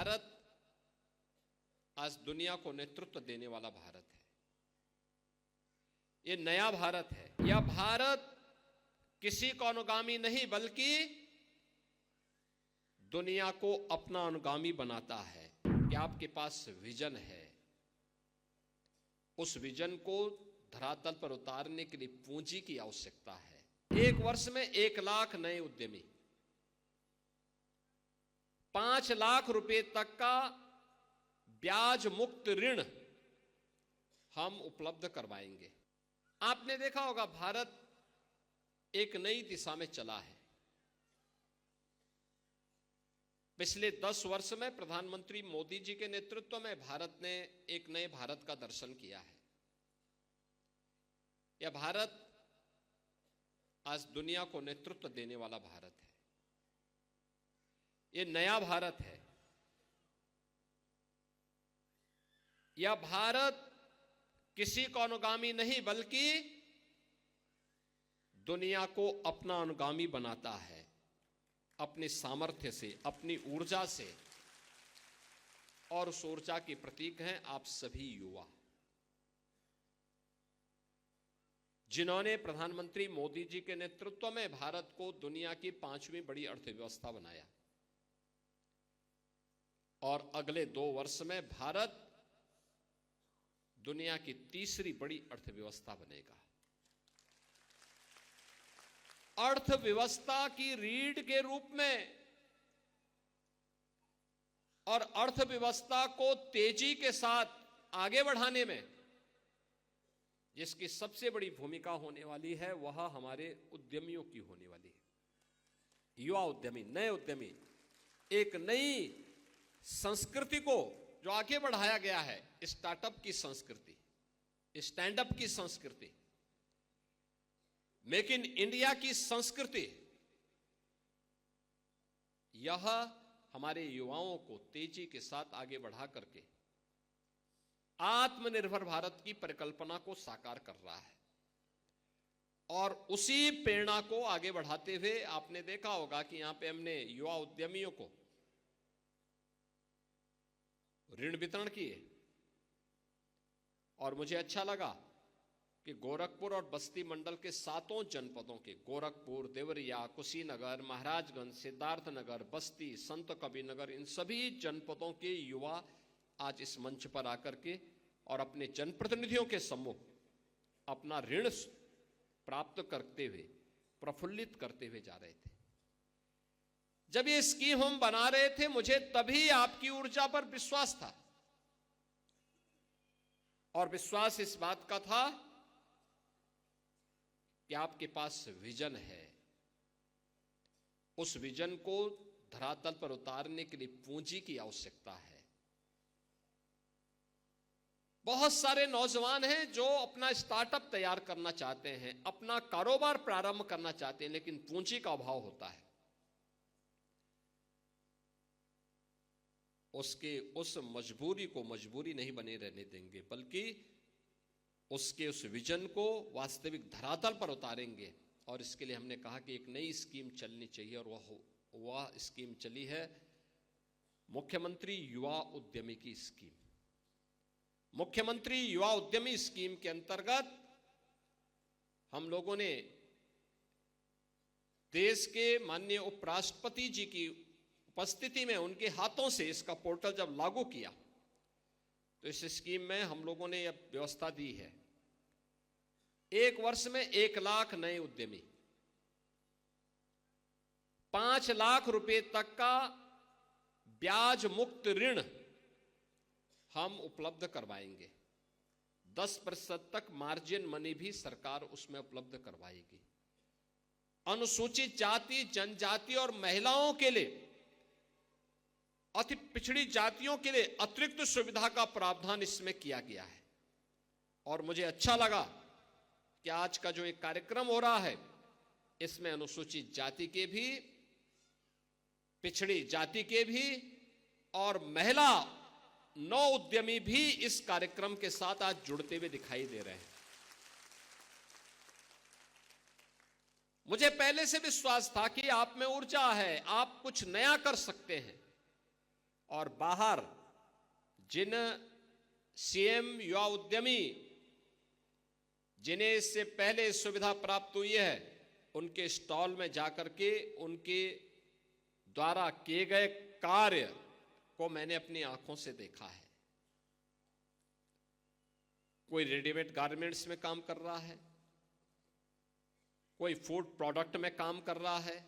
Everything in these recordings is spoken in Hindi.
भारत आज दुनिया को नेतृत्व देने वाला भारत है। ये नया भारत है। यह भारत किसी का अनुगामी नहीं बल्कि दुनिया को अपना अनुगामी बनाता है। कि आपके पास विजन है, उस विजन को धरातल पर उतारने के लिए पूंजी की आवश्यकता है। एक वर्ष में 1 लाख नए उद्यमी, 5 लाख रुपए तक का ब्याज मुक्त ऋण हम उपलब्ध करवाएंगे। आपने देखा होगा भारत एक नई दिशा में चला है। पिछले 10 वर्ष में प्रधानमंत्री मोदी जी के नेतृत्व में भारत ने एक नए भारत का दर्शन किया है। यह भारत आज दुनिया को नेतृत्व देने वाला भारत है। यह नया भारत है। यह भारत किसी का अनुगामी नहीं बल्कि दुनिया को अपना अनुगामी बनाता है। अपने सामर्थ्य से, अपनी ऊर्जा से, और उस ऊर्जा के प्रतीक हैं आप सभी युवा, जिन्होंने प्रधानमंत्री मोदी जी के नेतृत्व में भारत को दुनिया की 5वीं बड़ी अर्थव्यवस्था बनाया। और अगले 2 वर्ष में भारत दुनिया की 3री बड़ी अर्थव्यवस्था बनेगा। अर्थव्यवस्था की रीढ़ के रूप में और अर्थव्यवस्था को तेजी के साथ आगे बढ़ाने में जिसकी सबसे बड़ी भूमिका होने वाली है वह हमारे उद्यमियों की होने वाली है। युवा उद्यमी, नए उद्यमी, एक नई संस्कृति को जो आगे बढ़ाया गया है, स्टार्टअप की संस्कृति, स्टैंड अप की संस्कृति, मेक इन इंडिया की संस्कृति, यह हमारे युवाओं को तेजी के साथ आगे बढ़ा करके आत्मनिर्भर भारत की परिकल्पना को साकार कर रहा है। और उसी प्रेरणा को आगे बढ़ाते हुए आपने देखा होगा कि यहां पे हमने युवा उद्यमियों को ऋण वितरण किए। और मुझे अच्छा लगा कि गोरखपुर और बस्ती मंडल के 7 जनपदों के गोरखपुर, देवरिया, कुशीनगर, महाराजगंज, सिद्धार्थनगर, बस्ती, संत कबीरनगर, इन सभी जनपदों के युवा आज इस मंच पर आकर के और अपने जनप्रतिनिधियों के सम्मुख अपना ऋण प्राप्त करते हुए, प्रफुल्लित करते हुए जा रहे थे। जब ये स्कीम हम बना रहे थे, मुझे तभी आपकी ऊर्जा पर विश्वास था। और विश्वास इस बात का था कि आपके पास विजन है। उस विजन को धरातल पर उतारने के लिए पूंजी की आवश्यकता है। बहुत सारे नौजवान हैं जो अपना स्टार्टअप तैयार करना चाहते हैं, अपना कारोबार प्रारंभ करना चाहते हैं, लेकिन पूंजी का अभाव होता है। उसके उस मजबूरी को मजबूरी नहीं बने रहने देंगे, बल्कि उसके उस विजन को वास्तविक धरातल पर उतारेंगे। और इसके लिए हमने कहा कि एक नई स्कीम चलनी चाहिए, और वह स्कीम चली है मुख्यमंत्री युवा उद्यमी की स्कीम। मुख्यमंत्री युवा उद्यमी स्कीम के अंतर्गत हम लोगों ने देश के माननीय उपराष्ट्रपति जी की उपस्थिति में उनके हाथों से इसका पोर्टल जब लागू किया, तो इस स्कीम में हम लोगों ने यह व्यवस्था दी है। 1 वर्ष में 1 लाख नए उद्यमी, 5 लाख रुपए तक का ब्याज मुक्त ऋण हम उपलब्ध करवाएंगे। 10% तक मार्जिन मनी भी सरकार उसमें उपलब्ध करवाएगी। अनुसूचित जाति, जनजाति और महिलाओं के लिए, अति पिछड़ी जातियों के लिए अतिरिक्त सुविधा का प्रावधान इसमें किया गया है। और मुझे अच्छा लगा कि आज का जो एक कार्यक्रम हो रहा है, इसमें अनुसूचित जाति के भी, पिछड़ी जाति के भी और महिला नौ उद्यमी भी इस कार्यक्रम के साथ आज जुड़ते हुए दिखाई दे रहे हैं। मुझे पहले से विश्वास था कि आप में ऊर्जा है, आप कुछ नया कर सकते हैं। और बाहर जिन सीएम युवा उद्यमी जिन्हें इससे पहले सुविधा प्राप्त हुई है, उनके स्टॉल में जाकर के उनके द्वारा किए गए कार्य को मैंने अपनी आंखों से देखा है। कोई रेडीमेड गारमेंट्स में काम कर रहा है, कोई फूड प्रोडक्ट में काम कर रहा है,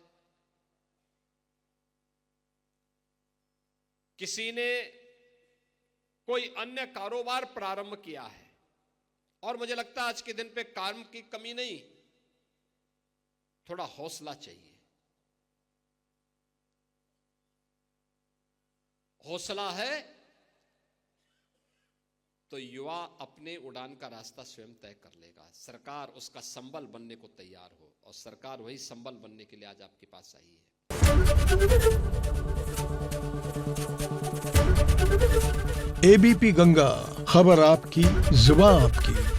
किसी ने कोई अन्य कारोबार प्रारंभ किया है। और मुझे लगता है आज के दिन पे काम की कमी नहीं, थोड़ा हौसला चाहिए। हौसला है तो युवा अपने उड़ान का रास्ता स्वयं तय कर लेगा। सरकार उसका संबल बनने को तैयार हो, और सरकार वही संबल बनने के लिए आज आपके पास आई है। एबीपी गंगा, खबर आपकी, जुबान आपकी।